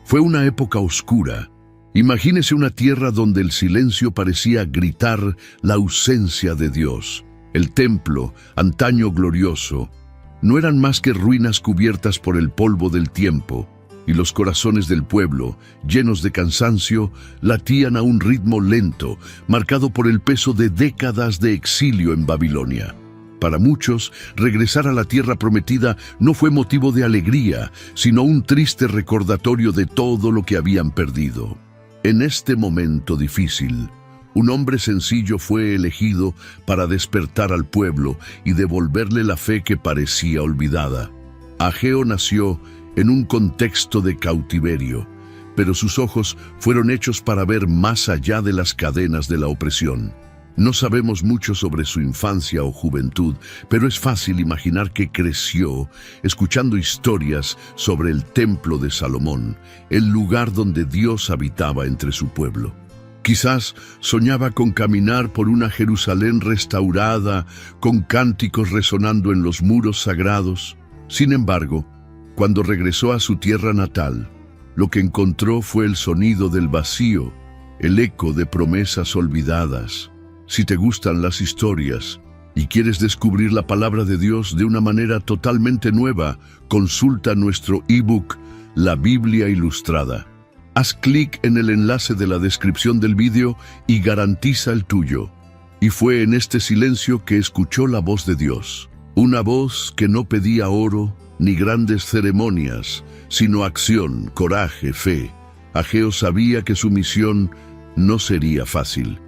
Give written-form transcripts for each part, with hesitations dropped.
Fue una época oscura. Imagínese una tierra donde el silencio parecía gritar la ausencia de Dios. El templo, antaño glorioso, no eran más que ruinas cubiertas por el polvo del tiempo, y los corazones del pueblo, llenos de cansancio, latían a un ritmo lento, marcado por el peso de décadas de exilio en Babilonia. Para muchos, regresar a la tierra prometida no fue motivo de alegría, sino un triste recordatorio de todo lo que habían perdido. En este momento difícil, un hombre sencillo fue elegido para despertar al pueblo y devolverle la fe que parecía olvidada. Ageo nació en un contexto de cautiverio, pero sus ojos fueron hechos para ver más allá de las cadenas de la opresión. No sabemos mucho sobre su infancia o juventud, pero es fácil imaginar que creció escuchando historias sobre el templo de Salomón, el lugar donde Dios habitaba entre su pueblo. Quizás soñaba con caminar por una Jerusalén restaurada, con cánticos resonando en los muros sagrados. Sin embargo, cuando regresó a su tierra natal, lo que encontró fue el sonido del vacío, el eco de promesas olvidadas. Si te gustan las historias y quieres descubrir la palabra de Dios de una manera totalmente nueva, consulta nuestro ebook, La Biblia Ilustrada. Haz clic en el enlace de la descripción del vídeo y garantiza el tuyo. Y fue en este silencio que escuchó la voz de Dios. Una voz que no pedía oro ni grandes ceremonias, sino acción, coraje, fe. Ageo sabía que su misión no sería fácil.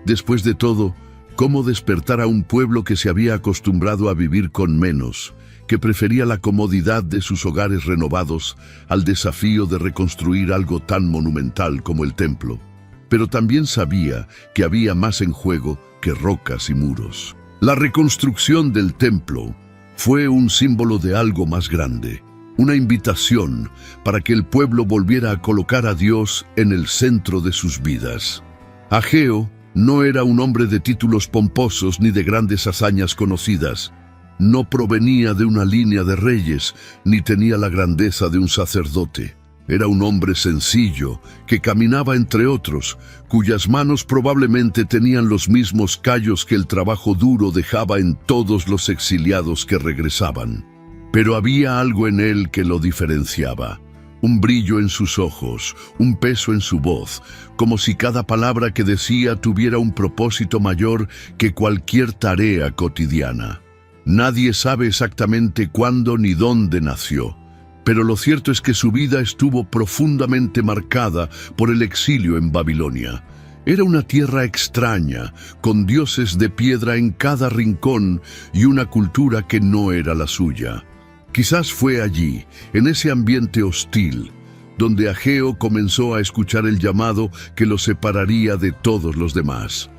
Después de todo, ¿cómo despertar a un pueblo que se había acostumbrado a vivir con menos, que prefería la comodidad de sus hogares renovados al desafío de reconstruir algo tan monumental como el templo? Pero también sabía que había más en juego que rocas y muros. La reconstrucción del templo fue un símbolo de algo más grande, una invitación para que el pueblo volviera a colocar a Dios en el centro de sus vidas. Ageo no era un hombre de títulos pomposos ni de grandes hazañas conocidas. No provenía de una línea de reyes, ni tenía la grandeza de un sacerdote. Era un hombre sencillo, que caminaba entre otros, cuyas manos probablemente tenían los mismos callos que el trabajo duro dejaba en todos los exiliados que regresaban. Pero había algo en él que lo diferenciaba. Un brillo en sus ojos, un peso en su voz, como si cada palabra que decía tuviera un propósito mayor que cualquier tarea cotidiana. Nadie sabe exactamente cuándo ni dónde nació, pero lo cierto es que su vida estuvo profundamente marcada por el exilio en Babilonia. Era una tierra extraña, con dioses de piedra en cada rincón y una cultura que no era la suya. Quizás fue allí, en ese ambiente hostil, donde Ageo comenzó a escuchar el llamado que lo separaría de todos los demás.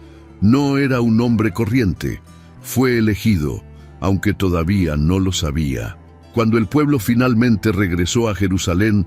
No era un hombre corriente, fue elegido, aunque todavía no lo sabía. Cuando el pueblo finalmente regresó a Jerusalén,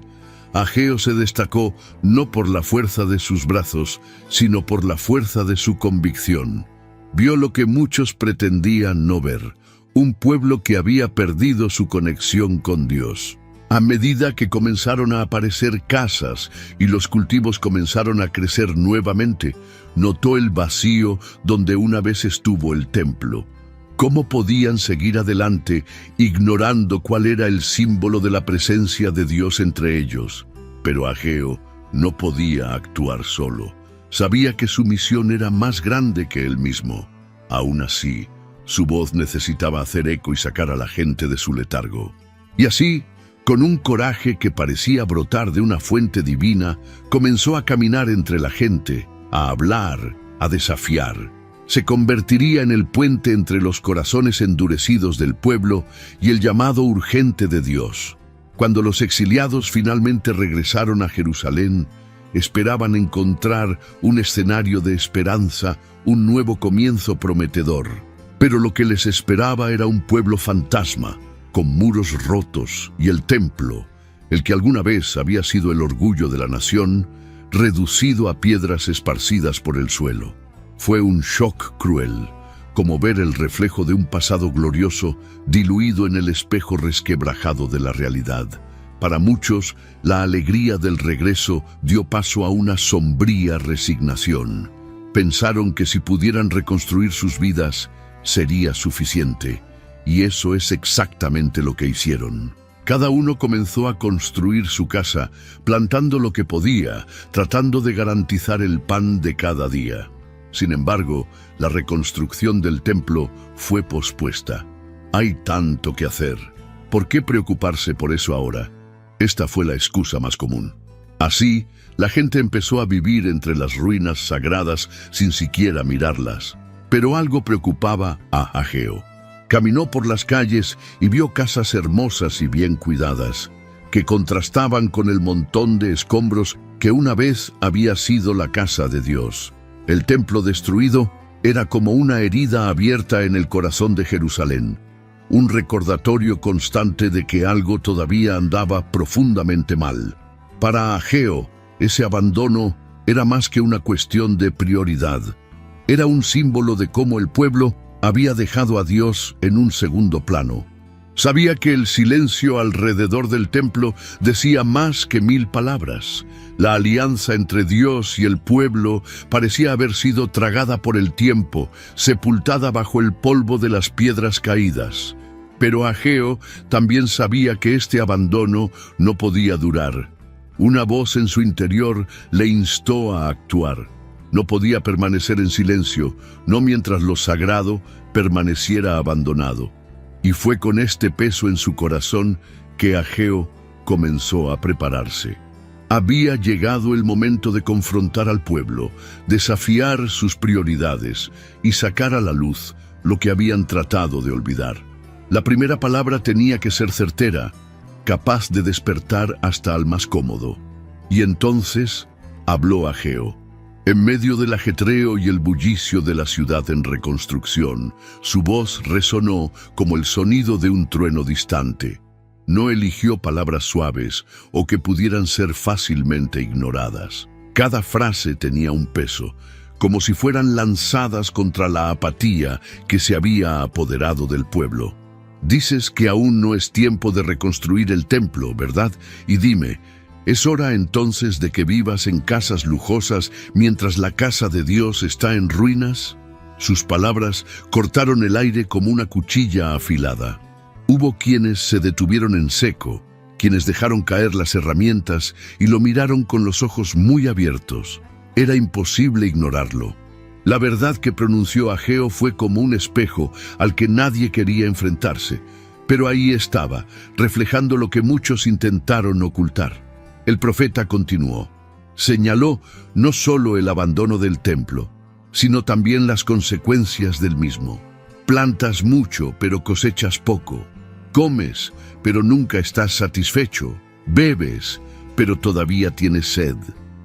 Ageo se destacó no por la fuerza de sus brazos, sino por la fuerza de su convicción. Vio lo que muchos pretendían no ver, un pueblo que había perdido su conexión con Dios. A medida que comenzaron a aparecer casas y los cultivos comenzaron a crecer nuevamente, notó el vacío donde una vez estuvo el templo. ¿Cómo podían seguir adelante ignorando cuál era el símbolo de la presencia de Dios entre ellos? Pero Ageo no podía actuar solo. Sabía que su misión era más grande que él mismo. Aún así, su voz necesitaba hacer eco y sacar a la gente de su letargo. Y así, con un coraje que parecía brotar de una fuente divina, comenzó a caminar entre la gente, a hablar, a desafiar. Se convertiría en el puente entre los corazones endurecidos del pueblo y el llamado urgente de Dios. Cuando los exiliados finalmente regresaron a Jerusalén, esperaban encontrar un escenario de esperanza, un nuevo comienzo prometedor. Pero lo que les esperaba era un pueblo fantasma, con muros rotos, y el templo, el que alguna vez había sido el orgullo de la nación, reducido a piedras esparcidas por el suelo. Fue un shock cruel, como ver el reflejo de un pasado glorioso diluido en el espejo resquebrajado de la realidad. Para muchos, la alegría del regreso dio paso a una sombría resignación. Pensaron que si pudieran reconstruir sus vidas, sería suficiente. Y eso es exactamente lo que hicieron. Cada uno comenzó a construir su casa, plantando lo que podía, tratando de garantizar el pan de cada día. Sin embargo, la reconstrucción del templo fue pospuesta. Hay tanto que hacer. ¿Por qué preocuparse por eso ahora? Esta fue la excusa más común. Así, la gente empezó a vivir entre las ruinas sagradas sin siquiera mirarlas. Pero algo preocupaba a Ageo. Caminó por las calles y vio casas hermosas y bien cuidadas, que contrastaban con el montón de escombros que una vez había sido la casa de Dios. El templo destruido era como una herida abierta en el corazón de Jerusalén, un recordatorio constante de que algo todavía andaba profundamente mal. Para Ageo, ese abandono era más que una cuestión de prioridad. Era un símbolo de cómo el pueblo había dejado a Dios en un segundo plano. Sabía que el silencio alrededor del templo decía más que 1000 palabras. La alianza entre Dios y el pueblo parecía haber sido tragada por el tiempo, sepultada bajo el polvo de las piedras caídas. Pero Ageo también sabía que este abandono no podía durar. Una voz en su interior le instó a actuar. No podía permanecer en silencio, no mientras lo sagrado permaneciera abandonado. Y fue con este peso en su corazón que Ageo comenzó a prepararse. Había llegado el momento de confrontar al pueblo, desafiar sus prioridades y sacar a la luz lo que habían tratado de olvidar. La primera palabra tenía que ser certera, capaz de despertar hasta al más cómodo. Y entonces habló Ageo. En medio del ajetreo y el bullicio de la ciudad en reconstrucción, su voz resonó como el sonido de un trueno distante. No eligió palabras suaves o que pudieran ser fácilmente ignoradas. Cada frase tenía un peso, como si fueran lanzadas contra la apatía que se había apoderado del pueblo. Dices que aún no es tiempo de reconstruir el templo, ¿verdad? Y dime, ¿es hora entonces de que vivas en casas lujosas mientras la casa de Dios está en ruinas? Sus palabras cortaron el aire como una cuchilla afilada. Hubo quienes se detuvieron en seco, quienes dejaron caer las herramientas y lo miraron con los ojos muy abiertos. Era imposible ignorarlo. La verdad que pronunció Ageo fue como un espejo al que nadie quería enfrentarse, pero ahí estaba, reflejando lo que muchos intentaron ocultar. El profeta continuó. Señaló no solo el abandono del templo, sino también las consecuencias del mismo. Plantas mucho, pero cosechas poco. Comes, pero nunca estás satisfecho. Bebes, pero todavía tienes sed.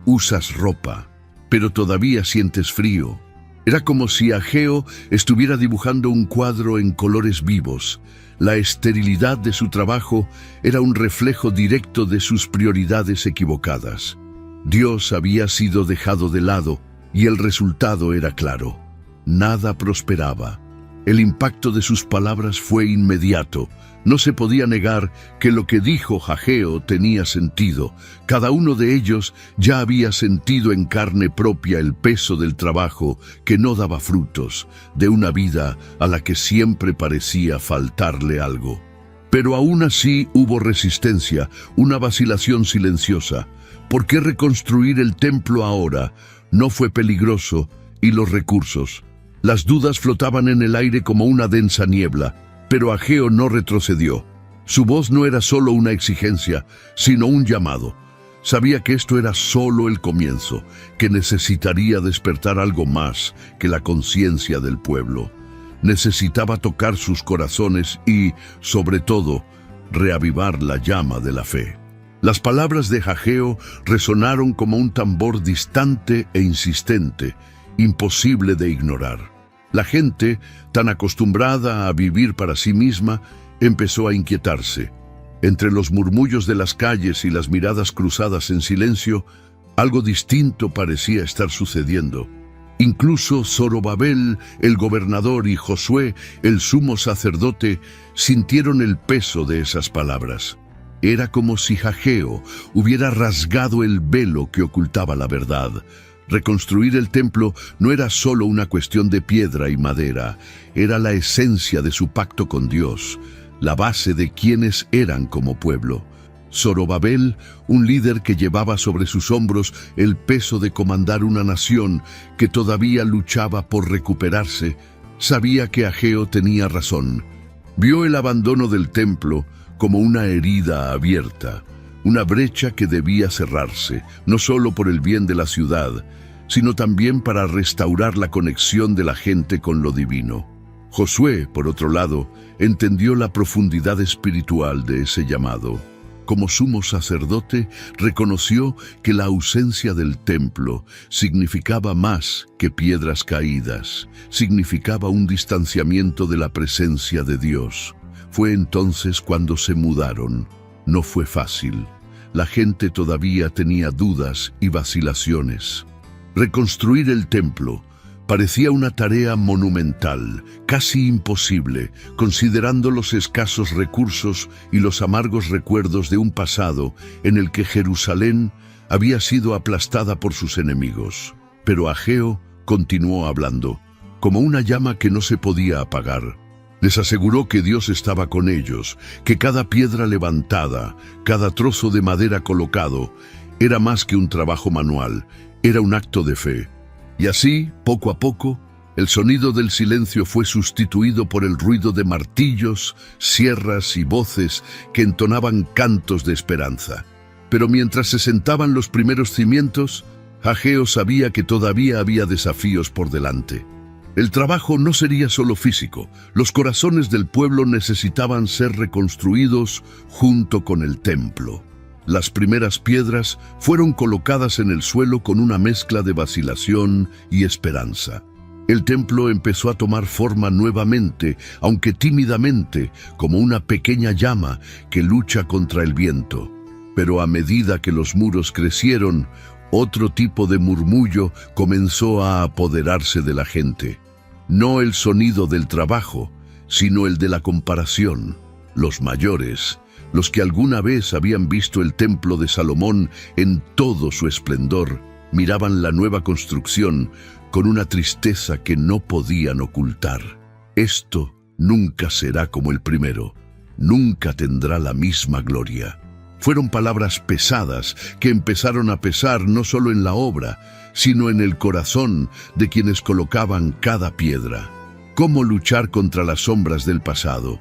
Usas ropa, pero todavía sientes frío. Era como si Ageo estuviera dibujando un cuadro en colores vivos. La esterilidad de su trabajo era un reflejo directo de sus prioridades equivocadas. Dios había sido dejado de lado y el resultado era claro. Nada prosperaba. El impacto de sus palabras fue inmediato. No se podía negar que lo que dijo Ageo tenía sentido. Cada uno de ellos ya había sentido en carne propia el peso del trabajo que no daba frutos, de una vida a la que siempre parecía faltarle algo. Pero aún así hubo resistencia, una vacilación silenciosa. ¿Por qué reconstruir el templo ahora? No fue peligroso, y los recursos. Las dudas flotaban en el aire como una densa niebla. Pero Ageo no retrocedió. Su voz no era solo una exigencia, sino un llamado. Sabía que esto era solo el comienzo, que necesitaría despertar algo más que la conciencia del pueblo. Necesitaba tocar sus corazones y, sobre todo, reavivar la llama de la fe. Las palabras de Ageo resonaron como un tambor distante e insistente, imposible de ignorar. La gente, tan acostumbrada a vivir para sí misma, empezó a inquietarse. Entre los murmullos de las calles y las miradas cruzadas en silencio, algo distinto parecía estar sucediendo. Incluso Zorobabel, el gobernador, y Josué, el sumo sacerdote, sintieron el peso de esas palabras. Era como si Ageo hubiera rasgado el velo que ocultaba la verdad. Reconstruir el templo no era solo una cuestión de piedra y madera, era la esencia de su pacto con Dios, la base de quienes eran como pueblo. Zorobabel, un líder que llevaba sobre sus hombros el peso de comandar una nación que todavía luchaba por recuperarse, sabía que Ageo tenía razón. Vio el abandono del templo como una herida abierta, una brecha que debía cerrarse, no solo por el bien de la ciudad, sino también para restaurar la conexión de la gente con lo divino. Josué, por otro lado, entendió la profundidad espiritual de ese llamado. Como sumo sacerdote, reconoció que la ausencia del templo significaba más que piedras caídas, significaba un distanciamiento de la presencia de Dios. Fue entonces cuando se mudaron. No fue fácil. La gente todavía tenía dudas y vacilaciones. Reconstruir el templo parecía una tarea monumental, casi imposible, considerando los escasos recursos y los amargos recuerdos de un pasado en el que Jerusalén había sido aplastada por sus enemigos. Pero Ageo continuó hablando, como una llama que no se podía apagar. Les aseguró que Dios estaba con ellos, que cada piedra levantada, cada trozo de madera colocado, era más que un trabajo manual, era un acto de fe. Y así, poco a poco, el sonido del silencio fue sustituido por el ruido de martillos, sierras y voces que entonaban cantos de esperanza. Pero mientras se sentaban los primeros cimientos, Ageo sabía que todavía había desafíos por delante. El trabajo no sería solo físico, los corazones del pueblo necesitaban ser reconstruidos junto con el templo. Las primeras piedras fueron colocadas en el suelo con una mezcla de vacilación y esperanza. El templo empezó a tomar forma nuevamente, aunque tímidamente, como una pequeña llama que lucha contra el viento. Pero a medida que los muros crecieron, otro tipo de murmullo comenzó a apoderarse de la gente. No el sonido del trabajo, sino el de la comparación. Los mayores, los que alguna vez habían visto el templo de Salomón en todo su esplendor, miraban la nueva construcción con una tristeza que no podían ocultar. Esto nunca será como el primero, nunca tendrá la misma gloria. Fueron palabras pesadas que empezaron a pesar no solo en la obra, sino en el corazón de quienes colocaban cada piedra. ¿Cómo luchar contra las sombras del pasado?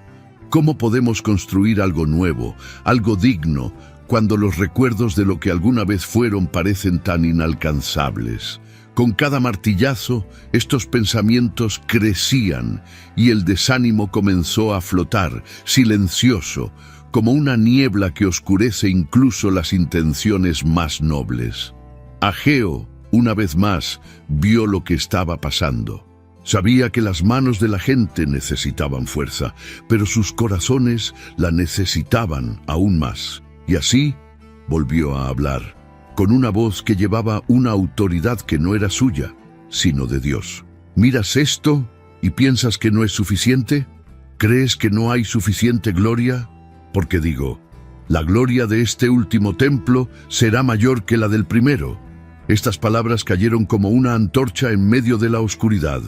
¿Cómo podemos construir algo nuevo, algo digno, cuando los recuerdos de lo que alguna vez fueron parecen tan inalcanzables? Con cada martillazo, estos pensamientos crecían y el desánimo comenzó a flotar, silencioso, como una niebla que oscurece incluso las intenciones más nobles. Ageo, una vez más, vio lo que estaba pasando. Sabía que las manos de la gente necesitaban fuerza, pero sus corazones la necesitaban aún más. Y así volvió a hablar, con una voz que llevaba una autoridad que no era suya, sino de Dios. ¿Miras esto y piensas que no es suficiente? ¿Crees que no hay suficiente gloria? Porque digo, la gloria de este último templo será mayor que la del primero. Estas palabras cayeron como una antorcha en medio de la oscuridad.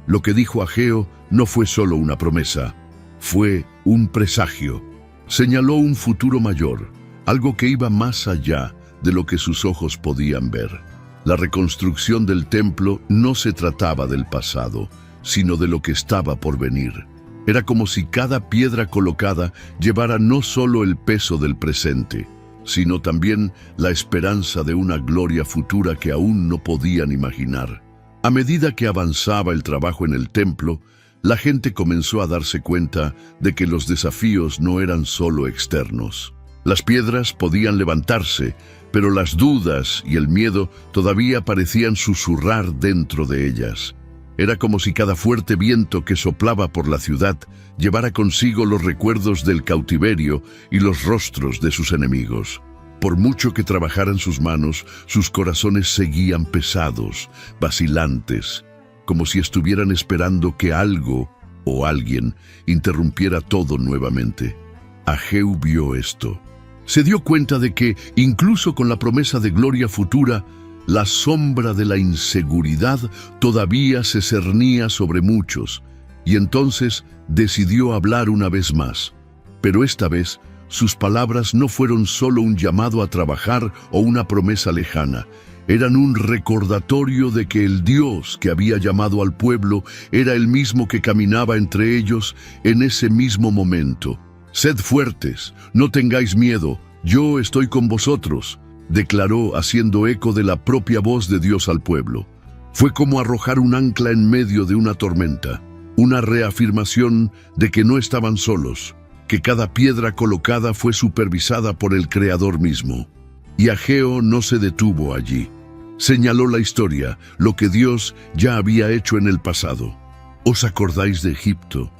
Lo que dijo Ageo no fue solo una promesa, fue un presagio. Señaló un futuro mayor, algo que iba más allá de lo que sus ojos podían ver. La reconstrucción del templo no se trataba del pasado, sino de lo que estaba por venir. Era como si cada piedra colocada llevara no solo el peso del presente, sino también la esperanza de una gloria futura que aún no podían imaginar. A medida que avanzaba el trabajo en el templo, la gente comenzó a darse cuenta de que los desafíos no eran solo externos. Las piedras podían levantarse, pero las dudas y el miedo todavía parecían susurrar dentro de ellas. Era como si cada fuerte viento que soplaba por la ciudad llevara consigo los recuerdos del cautiverio y los rostros de sus enemigos. Por mucho que trabajaran sus manos, sus corazones seguían pesados, vacilantes, como si estuvieran esperando que algo o alguien interrumpiera todo nuevamente. Ageo vio esto. Se dio cuenta de que, incluso con la promesa de gloria futura, la sombra de la inseguridad todavía se cernía sobre muchos, y entonces decidió hablar una vez más. Pero esta vez, sus palabras no fueron solo un llamado a trabajar o una promesa lejana. Eran un recordatorio de que el Dios que había llamado al pueblo era el mismo que caminaba entre ellos en ese mismo momento. «Sed fuertes, no tengáis miedo, yo estoy con vosotros», declaró, haciendo eco de la propia voz de Dios al pueblo. Fue como arrojar un ancla en medio de una tormenta, una reafirmación de que no estaban solos, que cada piedra colocada fue supervisada por el Creador mismo. Y Ageo no se detuvo allí. Señaló la historia, lo que Dios ya había hecho en el pasado. ¿Os acordáis de Egipto?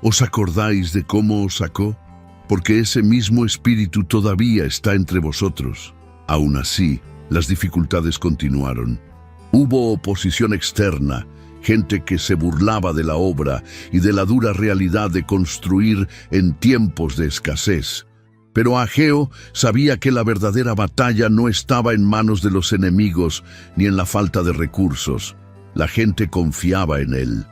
¿Os acordáis de cómo os sacó? Porque ese mismo espíritu todavía está entre vosotros. Aún así, las dificultades continuaron. Hubo oposición externa, gente que se burlaba de la obra y de la dura realidad de construir en tiempos de escasez. Pero Ageo sabía que la verdadera batalla no estaba en manos de los enemigos ni en la falta de recursos. La gente confiaba en él.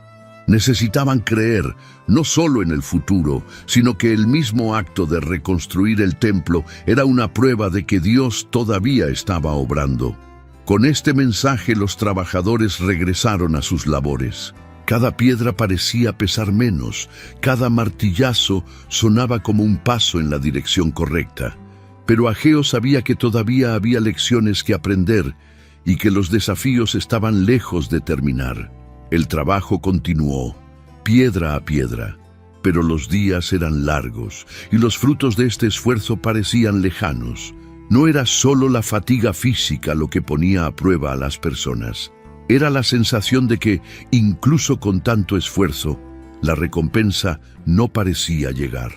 Necesitaban creer no solo en el futuro, sino que el mismo acto de reconstruir el templo era una prueba de que Dios todavía estaba obrando. Con este mensaje los trabajadores regresaron a sus labores. Cada piedra parecía pesar menos, cada martillazo sonaba como un paso en la dirección correcta. Pero Ageo sabía que todavía había lecciones que aprender y que los desafíos estaban lejos de terminar. El trabajo continuó, piedra a piedra, pero los días eran largos y los frutos de este esfuerzo parecían lejanos. No era solo la fatiga física lo que ponía a prueba a las personas. Era la sensación de que, incluso con tanto esfuerzo, la recompensa no parecía llegar.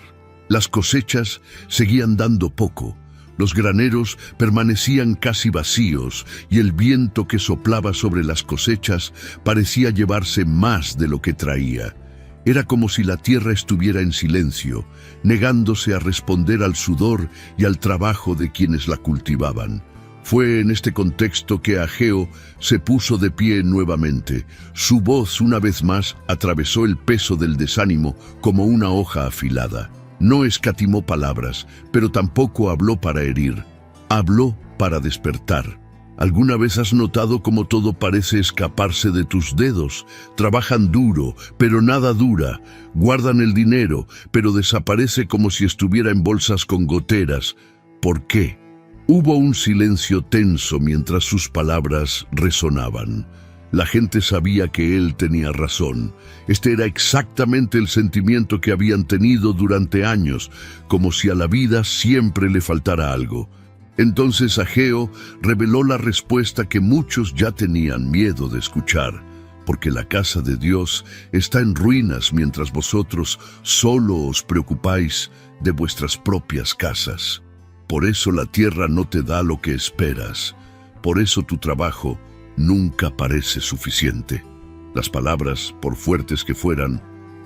Las cosechas seguían dando poco, los graneros permanecían casi vacíos y el viento que soplaba sobre las cosechas parecía llevarse más de lo que traía. Era como si la tierra estuviera en silencio, negándose a responder al sudor y al trabajo de quienes la cultivaban. Fue en este contexto que Ageo se puso de pie nuevamente. Su voz, una vez más, atravesó el peso del desánimo como una hoja afilada. No escatimó palabras, pero tampoco habló para herir. Habló para despertar. ¿Alguna vez has notado cómo todo parece escaparse de tus dedos? Trabajan duro, pero nada dura. Guardan el dinero, pero desaparece como si estuviera en bolsas con goteras. ¿Por qué? Hubo un silencio tenso mientras sus palabras resonaban. La gente sabía que él tenía razón. Este era exactamente el sentimiento que habían tenido durante años, como si a la vida siempre le faltara algo. Entonces Ageo reveló la respuesta que muchos ya tenían miedo de escuchar, porque la casa de Dios está en ruinas mientras vosotros solo os preocupáis de vuestras propias casas. Por eso la tierra no te da lo que esperas. Por eso tu trabajo nunca parece suficiente. Las palabras, por fuertes que fueran,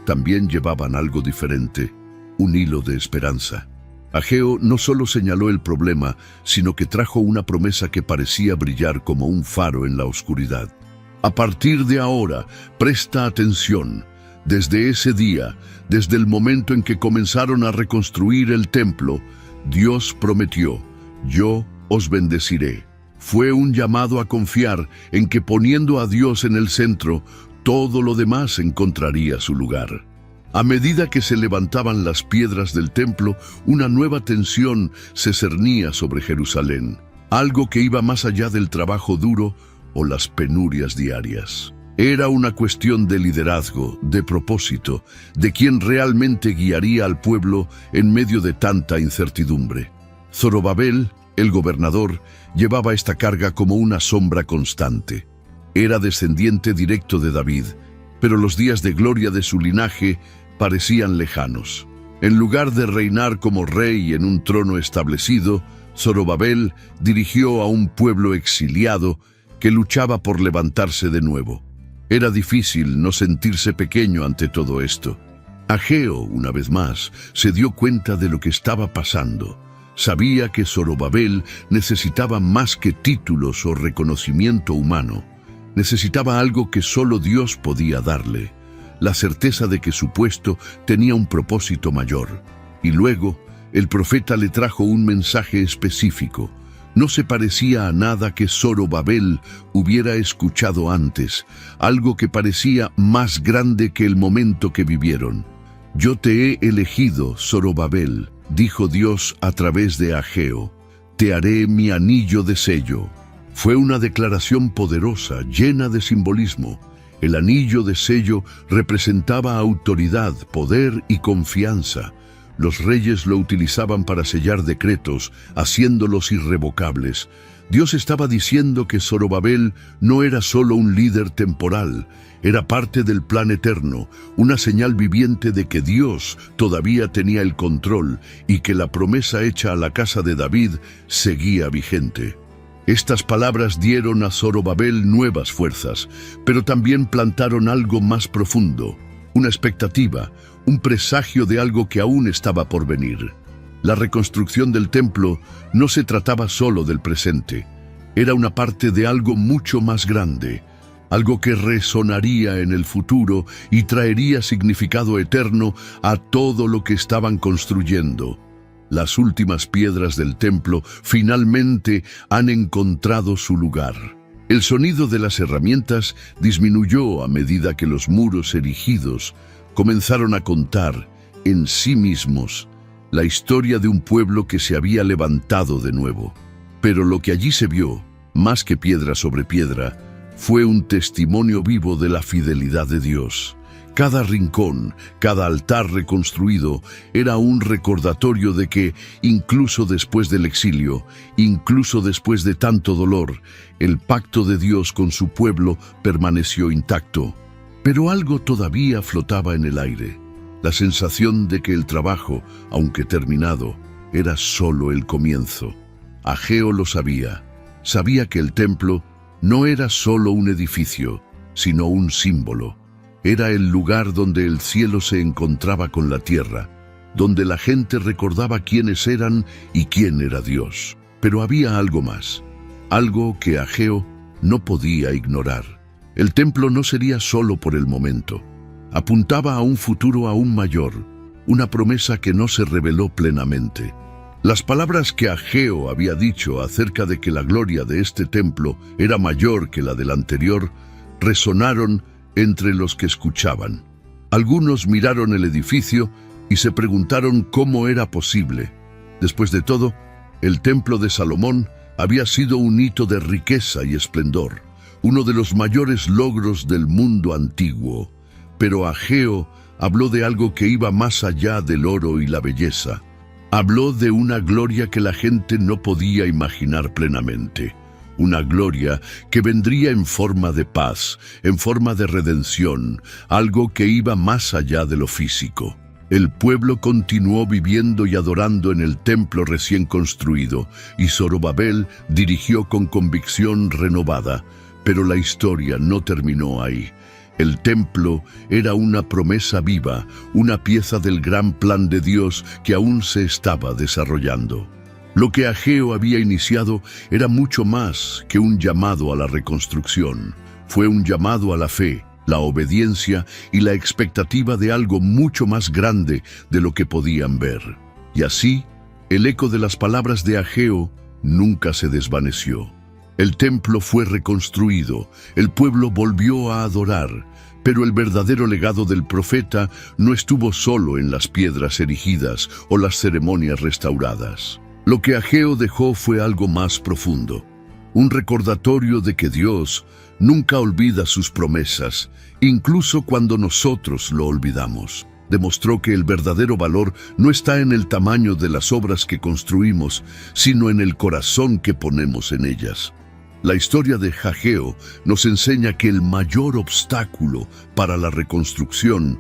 también llevaban algo diferente, un hilo de esperanza. Ageo no solo señaló el problema, sino que trajo una promesa que parecía brillar como un faro en la oscuridad. A partir de ahora, presta atención. Desde ese día, desde el momento en que comenzaron a reconstruir el templo, Dios prometió: yo os bendeciré. Fue un llamado a confiar en que poniendo a Dios en el centro, todo lo demás encontraría su lugar. A medida que se levantaban las piedras del templo, una nueva tensión se cernía sobre Jerusalén, algo que iba más allá del trabajo duro o las penurias diarias. Era una cuestión de liderazgo, de propósito, de quién realmente guiaría al pueblo en medio de tanta incertidumbre. Zorobabel, el gobernador, llevaba esta carga como una sombra constante. Era descendiente directo de David, pero los días de gloria de su linaje parecían lejanos. En lugar de reinar como rey en un trono establecido, Zorobabel dirigió a un pueblo exiliado que luchaba por levantarse de nuevo. Era difícil no sentirse pequeño ante todo esto. Ageo, una vez más, se dio cuenta de lo que estaba pasando. Sabía que Zorobabel necesitaba más que títulos o reconocimiento humano. Necesitaba algo que solo Dios podía darle, la certeza de que su puesto tenía un propósito mayor. Y luego, el profeta le trajo un mensaje específico. No se parecía a nada que Zorobabel hubiera escuchado antes, algo que parecía más grande que el momento que vivieron. «Yo te he elegido, Zorobabel», dijo Dios a través de Ageo. «Te haré mi anillo de sello». Fue una declaración poderosa, llena de simbolismo. El anillo de sello representaba autoridad, poder y confianza. Los reyes lo utilizaban para sellar decretos, haciéndolos irrevocables. Dios estaba diciendo que Zorobabel no era solo un líder temporal, era parte del plan eterno, una señal viviente de que Dios todavía tenía el control y que la promesa hecha a la casa de David seguía vigente. Estas palabras dieron a Zorobabel nuevas fuerzas, pero también plantaron algo más profundo, una expectativa, un presagio de algo que aún estaba por venir. La reconstrucción del templo no se trataba solo del presente, era una parte de algo mucho más grande, algo que resonaría en el futuro y traería significado eterno a todo lo que estaban construyendo. Las últimas piedras del templo finalmente han encontrado su lugar. El sonido de las herramientas disminuyó a medida que los muros erigidos comenzaron a contar en sí mismos la historia de un pueblo que se había levantado de nuevo. Pero lo que allí se vio, más que piedra sobre piedra, fue un testimonio vivo de la fidelidad de Dios. Cada rincón, cada altar reconstruido era un recordatorio de que, incluso después del exilio, incluso después de tanto dolor, el pacto de Dios con su pueblo permaneció intacto. Pero algo todavía flotaba en el aire, la sensación de que el trabajo, aunque terminado, era solo el comienzo. Ageo lo sabía. Sabía que el templo no era solo un edificio, sino un símbolo. Era el lugar donde el cielo se encontraba con la tierra, donde la gente recordaba quiénes eran y quién era Dios. Pero había algo más, algo que Ageo no podía ignorar. El templo no sería solo por el momento. Apuntaba a un futuro aún mayor, una promesa que no se reveló plenamente. Las palabras que Ageo había dicho acerca de que la gloria de este templo era mayor que la del anterior resonaron entre los que escuchaban. Algunos miraron el edificio y se preguntaron cómo era posible. Después de todo, el templo de Salomón había sido un hito de riqueza y esplendor, uno de los mayores logros del mundo antiguo. Pero Ageo habló de algo que iba más allá del oro y la belleza. Habló de una gloria que la gente no podía imaginar plenamente. Una gloria que vendría en forma de paz, en forma de redención, algo que iba más allá de lo físico. El pueblo continuó viviendo y adorando en el templo recién construido, y Zorobabel dirigió con convicción renovada. Pero la historia no terminó ahí. El templo era una promesa viva, una pieza del gran plan de Dios que aún se estaba desarrollando. Lo que Ageo había iniciado era mucho más que un llamado a la reconstrucción. Fue un llamado a la fe, la obediencia y la expectativa de algo mucho más grande de lo que podían ver. Y así, el eco de las palabras de Ageo nunca se desvaneció. El templo fue reconstruido, el pueblo volvió a adorar, pero el verdadero legado del profeta no estuvo solo en las piedras erigidas o las ceremonias restauradas. Lo que Ageo dejó fue algo más profundo, un recordatorio de que Dios nunca olvida sus promesas, incluso cuando nosotros lo olvidamos. Demostró que el verdadero valor no está en el tamaño de las obras que construimos, sino en el corazón que ponemos en ellas. La historia de Ageo nos enseña que el mayor obstáculo para la reconstrucción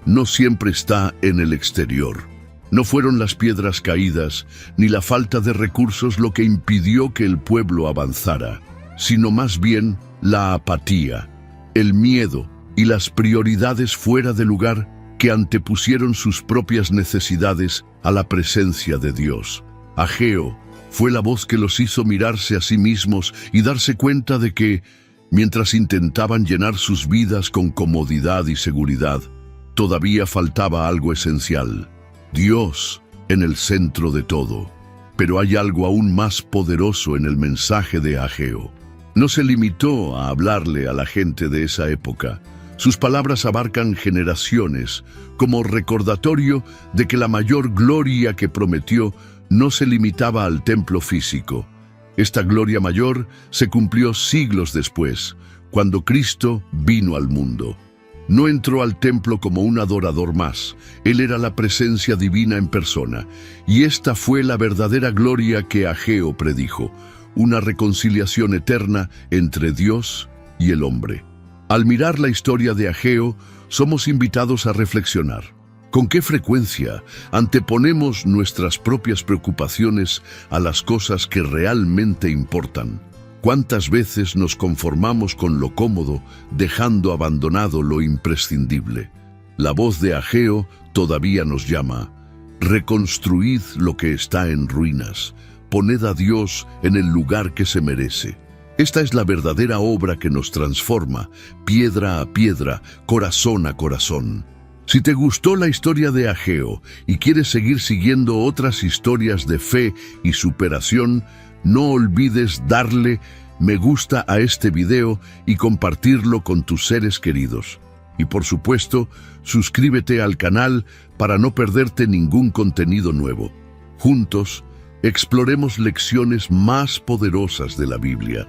no siempre está en el exterior. No fueron las piedras caídas ni la falta de recursos lo que impidió que el pueblo avanzara, sino más bien la apatía, el miedo y las prioridades fuera de lugar que antepusieron sus propias necesidades a la presencia de Dios. Ageo fue la voz que los hizo mirarse a sí mismos y darse cuenta de que, mientras intentaban llenar sus vidas con comodidad y seguridad, todavía faltaba algo esencial: Dios en el centro de todo. Pero hay algo aún más poderoso en el mensaje de Ageo. No se limitó a hablarle a la gente de esa época. Sus palabras abarcan generaciones, como recordatorio de que la mayor gloria que prometió no se limitaba al templo físico. Esta gloria mayor se cumplió siglos después, cuando Cristo vino al mundo. No entró al templo como un adorador más. Él era la presencia divina en persona, y esta fue la verdadera gloria que Ageo predijo: una reconciliación eterna entre Dios y el hombre. Al mirar la historia de Ageo, somos invitados a reflexionar. ¿Con qué frecuencia anteponemos nuestras propias preocupaciones a las cosas que realmente importan? ¿Cuántas veces nos conformamos con lo cómodo, dejando abandonado lo imprescindible? La voz de Ageo todavía nos llama: reconstruid lo que está en ruinas, poned a Dios en el lugar que se merece. Esta es la verdadera obra que nos transforma, piedra a piedra, corazón a corazón. Si te gustó la historia de Ageo y quieres seguir siguiendo otras historias de fe y superación, no olvides darle me gusta a este video y compartirlo con tus seres queridos. Y por supuesto, suscríbete al canal para no perderte ningún contenido nuevo. Juntos, exploremos lecciones más poderosas de la Biblia.